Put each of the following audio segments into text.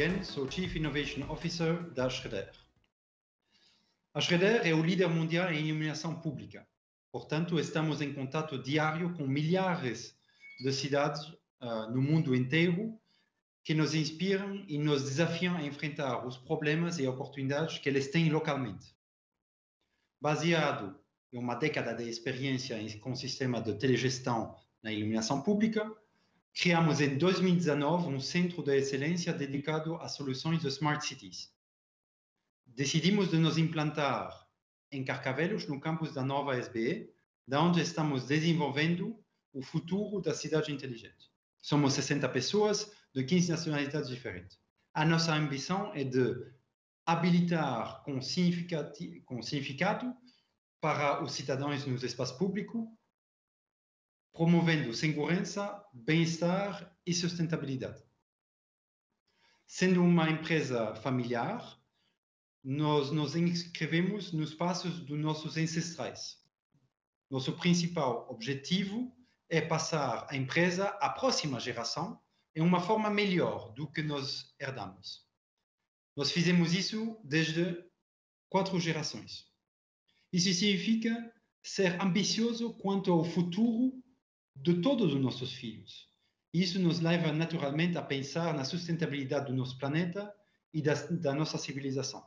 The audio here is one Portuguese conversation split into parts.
Miguel, sou Chief Innovation Officer da Schroeder. A Schroeder é o líder mundial em iluminação pública. Portanto, estamos em contato diário com milhares de cidades no mundo inteiro que nos inspiram e nos desafiam a enfrentar os problemas e oportunidades que eles têm localmente. Baseado em uma década de experiência com o sistema de telegestão na iluminação pública, criamos em 2019 um centro de excelência dedicado a soluções de Smart Cities. Decidimos de nos implantar em Carcavelos, no campus da nova SBE, da onde estamos desenvolvendo o futuro da cidade inteligente. Somos 60 pessoas de 15 nacionalidades diferentes. A nossa ambição é de habilitar com significado para os cidadãos nos espaços públicos, promovendo segurança, bem-estar e sustentabilidade. Sendo uma empresa familiar, nós nos inscrevemos nos passos dos nossos ancestrais. Nosso principal objetivo é passar a empresa à próxima geração em uma forma melhor do que nós herdamos. Nós fizemos isso desde 4 gerações. Isso significa ser ambicioso quanto ao futuro de todos os nossos filhos. Isso nos leva naturalmente a pensar na sustentabilidade do nosso planeta e da nossa civilização.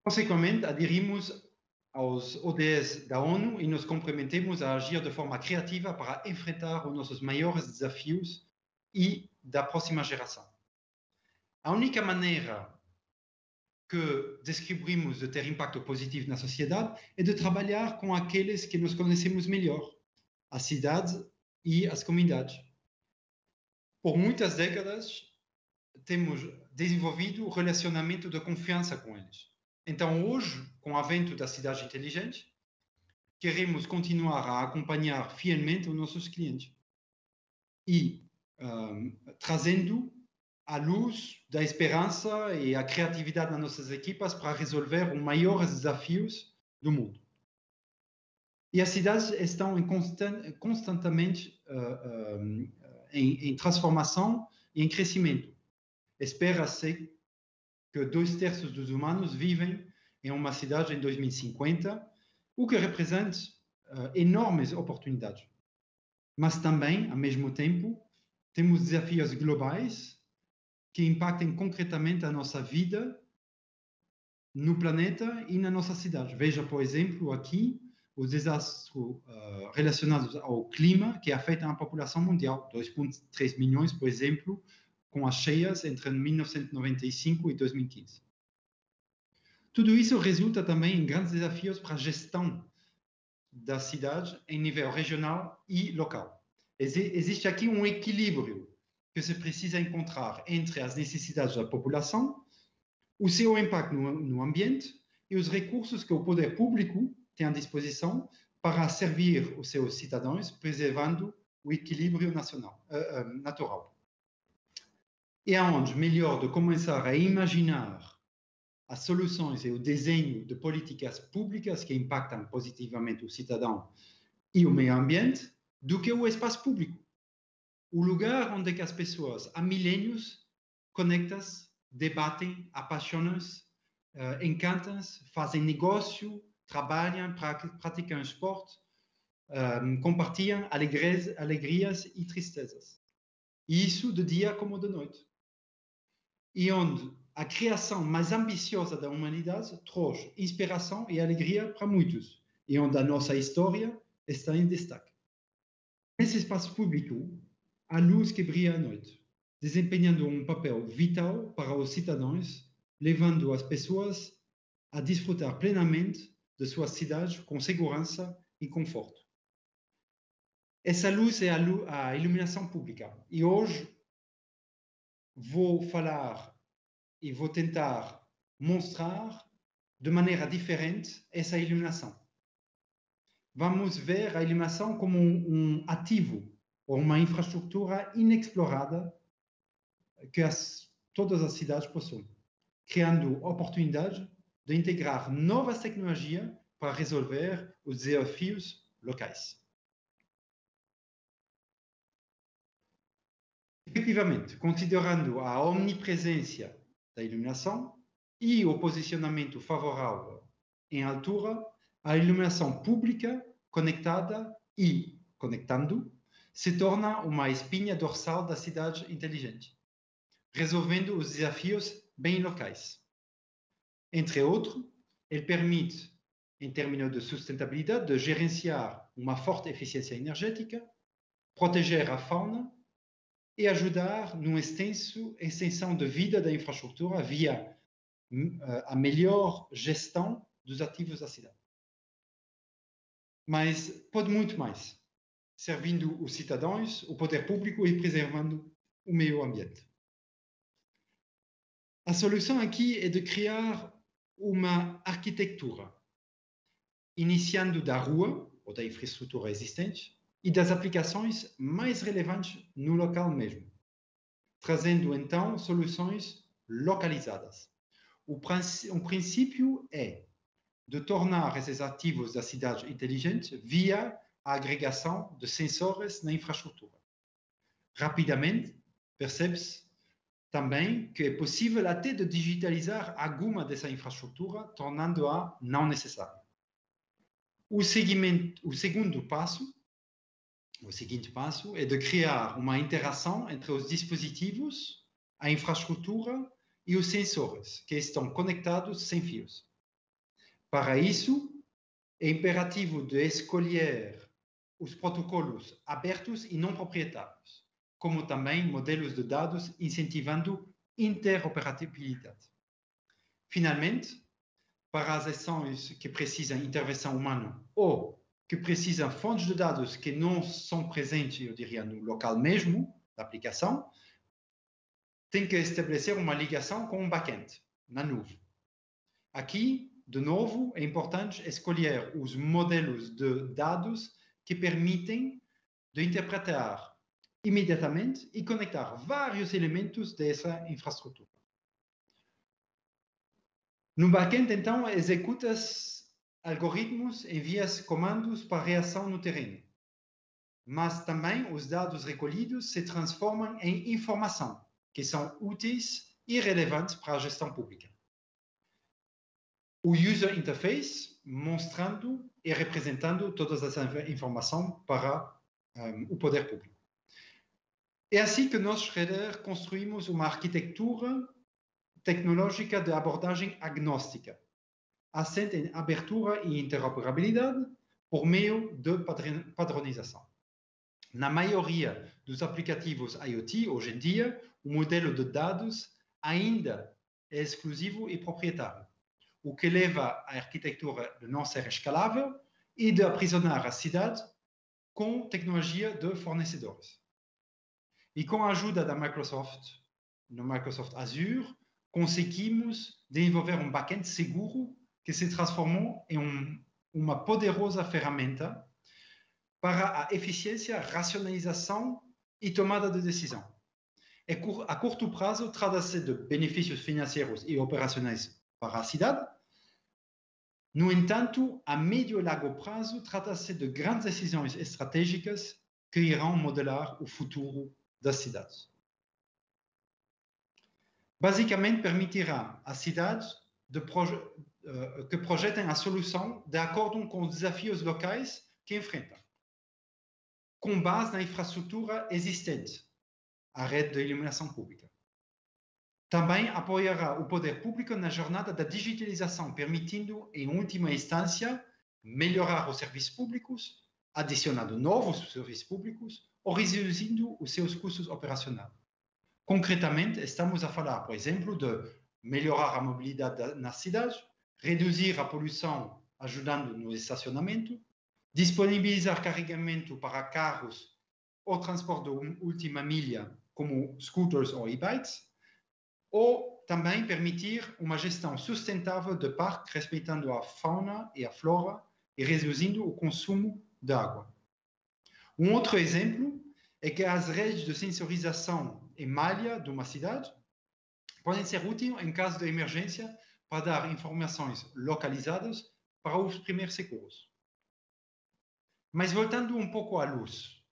Consequentemente, aderimos aos ODS da ONU e nos comprometemos a agir de forma criativa para enfrentar os nossos maiores desafios e da próxima geração. A única maneira que descobrimos de ter impacto positivo na sociedade é de trabalhar com aqueles que nos conhecemos melhor, as cidades e as comunidades. Por muitas décadas, temos desenvolvido relacionamento de confiança com eles. Então, hoje, com o advento da cidade inteligente, queremos continuar a acompanhar fielmente os nossos clientes e trazendo a luz da esperança e a criatividade nas nossas equipas para resolver os maiores desafios do mundo. E as cidades estão constantemente em transformação e em crescimento. Espera-se que 2/3 dos humanos vivem em uma cidade em 2050, o que representa enormes oportunidades. Mas também, ao mesmo tempo, temos desafios globais que impactam concretamente a nossa vida no planeta e na nossa cidade. Veja, por exemplo, aqui os desastres relacionados ao clima que afetam a população mundial. 2,3 milhões, por exemplo, com as cheias entre 1995 e 2015. Tudo isso resulta também em grandes desafios para a gestão da cidade em nível regional e local. Existe aqui um equilíbrio que se precisa encontrar entre as necessidades da população, o seu impacto no ambiente e os recursos que o poder público tem à disposição para servir os seus cidadãos, preservando o equilíbrio natural. E aonde melhor de começar a imaginar as soluções e o desenho de políticas públicas que impactam positivamente o cidadão e o meio ambiente do que o espaço público. O lugar onde as pessoas há milênios conectam-se, debatem, apaixonam-se, encantam-se, fazem negócio, trabalham, praticam esporte, compartilham alegrias e tristezas. E isso de dia como de noite. E onde a criação mais ambiciosa da humanidade trouxe inspiração e alegria para muitos. E onde a nossa história está em destaque. Nesse espaço público, a luz que brilha à noite, desempenhando um papel vital para os cidadãos, levando as pessoas a desfrutar plenamente de suas cidades com segurança e conforto. Essa luz é a iluminação pública. E hoje vou falar e vou tentar mostrar de maneira diferente essa iluminação. Vamos ver a iluminação como um ativo ou uma infraestrutura inexplorada que todas as cidades possuem, criando oportunidade de integrar novas tecnologias para resolver os desafios locais. Efetivamente, considerando a omnipresença da iluminação e o posicionamento favorável em altura, a iluminação pública, conectada e conectando, se torna uma espinha dorsal da cidade inteligente, resolvendo os desafios bem locais. Entre outros, ele permite, em termos de sustentabilidade, de gerenciar uma forte eficiência energética, proteger a fauna e ajudar numa extensão de vida da infraestrutura via a melhor gestão dos ativos da cidade. Mas pode muito mais, servindo os cidadãos, o poder público e preservando o meio ambiente. A solução aqui é de criar uma arquitetura, iniciando da rua ou da infraestrutura existente e das aplicações mais relevantes no local mesmo, trazendo então soluções localizadas. O princípio é de tornar esses ativos da cidade inteligente via a agregação de sensores na infraestrutura. Rapidamente, percebe-se também que é possível até de digitalizar alguma dessa infraestrutura, tornando-a não necessária. O seguinte passo é de criar uma interação entre os dispositivos, a infraestrutura e os sensores, que estão conectados sem fios. Para isso, é imperativo de escolher os protocolos abertos e não proprietários, como também modelos de dados incentivando interoperabilidade. Finalmente, para as ações que precisam de intervenção humana ou que precisam de fontes de dados que não são presentes, eu diria, no local mesmo da aplicação, tem que estabelecer uma ligação com um back-end, na nuvem. Aqui, de novo, é importante escolher os modelos de dados que permitem de interpretar imediatamente e conectar vários elementos dessa infraestrutura. No back-end, então, executa-se algoritmos, envia-se comandos para reação no terreno. Mas também os dados recolhidos se transformam em informação, que são úteis e relevantes para a gestão pública. O user interface mostrando e representando todas essa informação para o poder público. É assim que nós, Schroeder, construímos uma arquitetura tecnológica de abordagem agnóstica, assente em abertura e interoperabilidade por meio de padronização. Na maioria dos aplicativos IoT, hoje em dia, o modelo de dados ainda é exclusivo e proprietário, o que leva à arquitetura de não ser escalável e de aprisionar a cidade com tecnologia de fornecedores. E com a ajuda da Microsoft, no Microsoft Azure, conseguimos desenvolver um back-end seguro que se transformou em uma poderosa ferramenta para a eficiência, racionalização e tomada de decisão. A curto prazo, trata-se de benefícios financeiros e operacionais para a cidade. No entanto, a médio e longo prazo, trata-se de grandes decisões estratégicas que irão modelar o futuro das cidades. Basicamente, permitirá às cidades que projetem a solução de acordo com os desafios locais que enfrentam, com base na infraestrutura existente, a rede de iluminação pública. Também apoiará o poder público na jornada da digitalização, permitindo, em última instância, melhorar os serviços públicos, adicionando novos serviços públicos ou reduzindo os seus custos operacionais. Concretamente, estamos a falar, por exemplo, de melhorar a mobilidade na cidade, reduzir a poluição ajudando no estacionamento, disponibilizar carregamento para carros ou transporte de última milha, como scooters ou e-bikes, ou também permitir uma gestão sustentável de parque, respeitando a fauna e a flora e reduzindo o consumo de água. Um outro exemplo é que as redes de sensorização em malha de uma cidade podem ser úteis em caso de emergência para dar informações localizadas para os primeiros socorros. Mas voltando um pouco à luz.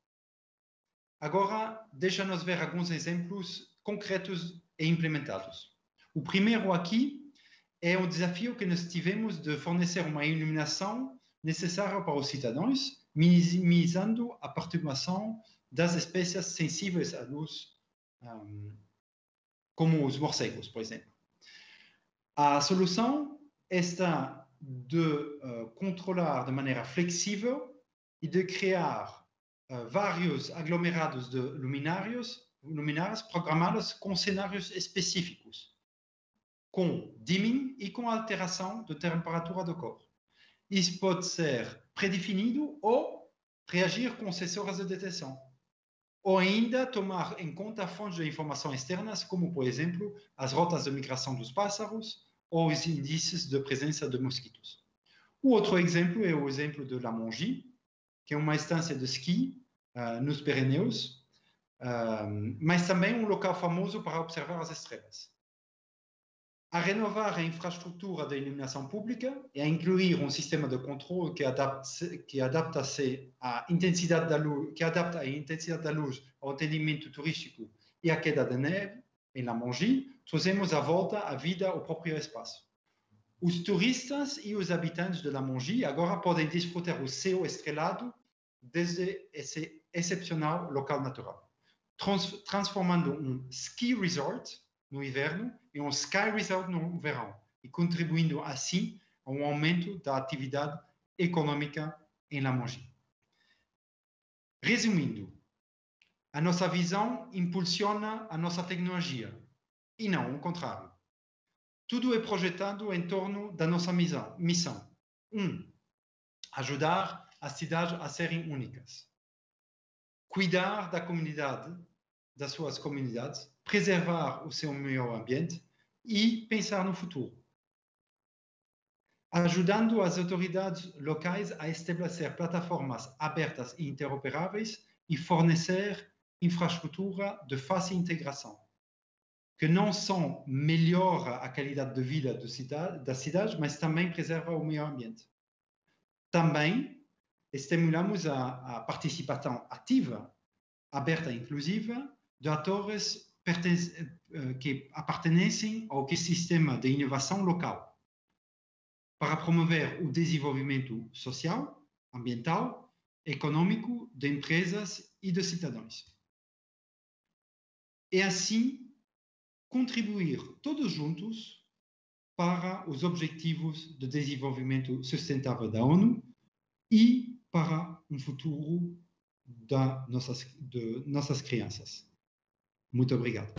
Agora, deixa-nos ver alguns exemplos concretos e implementados. O primeiro aqui é o desafio que nós tivemos de fornecer uma iluminação necessária para os cidadãos, minimizando a perturbação das espécies sensíveis à luz, como os morcegos, por exemplo. A solução está de controlar de maneira flexível e de criar vários aglomerados de luminárias programados com cenários específicos, com dimming e com alteração de temperatura do cor. Isso pode ser predefinido ou reagir com sensores de detecção. Ou ainda tomar em conta fontes de informação externas, como, por exemplo, as rotas de migração dos pássaros ou os índices de presença de mosquitos. O outro exemplo é o exemplo de La Mongie, que é uma estância de esqui nos Pirineus, mas também um local famoso para observar as estrelas. A renovar a infraestrutura da iluminação pública e a incluir um sistema de controle que adapta-se à intensidade da luz, que adapta a intensidade da luz ao atendimento turístico e à queda de neve em La Mongie, trouxemos à volta a vida ao próprio espaço. Os turistas e os habitantes de La Mongie agora podem desfrutar o céu estrelado desde esse excepcional local natural, transformando um ski resort no inverno e um sky resort no verão, e contribuindo assim a um aumento da atividade econômica em La Mongie. Resumindo, a nossa visão impulsiona a nossa tecnologia, e não o contrário. Tudo é projetado em torno da nossa missão. Ajudar as cidades a serem únicas. Cuidar da comunidade, das suas comunidades, preservar o seu meio ambiente e pensar no futuro. Ajudando as autoridades locais a estabelecer plataformas abertas e interoperáveis e fornecer infraestrutura de fácil integração, que não só melhora a qualidade de vida das cidades, mas também preserva o meio ambiente. Também estimulamos a participação ativa, aberta e inclusiva, de atores que pertencem ao ecossistema de inovação local, para promover o desenvolvimento social, ambiental, econômico de empresas e de cidadãos. E assim, contribuir todos juntos para os Objetivos de Desenvolvimento Sustentável da ONU e para um futuro de nossas crianças. Muito obrigado.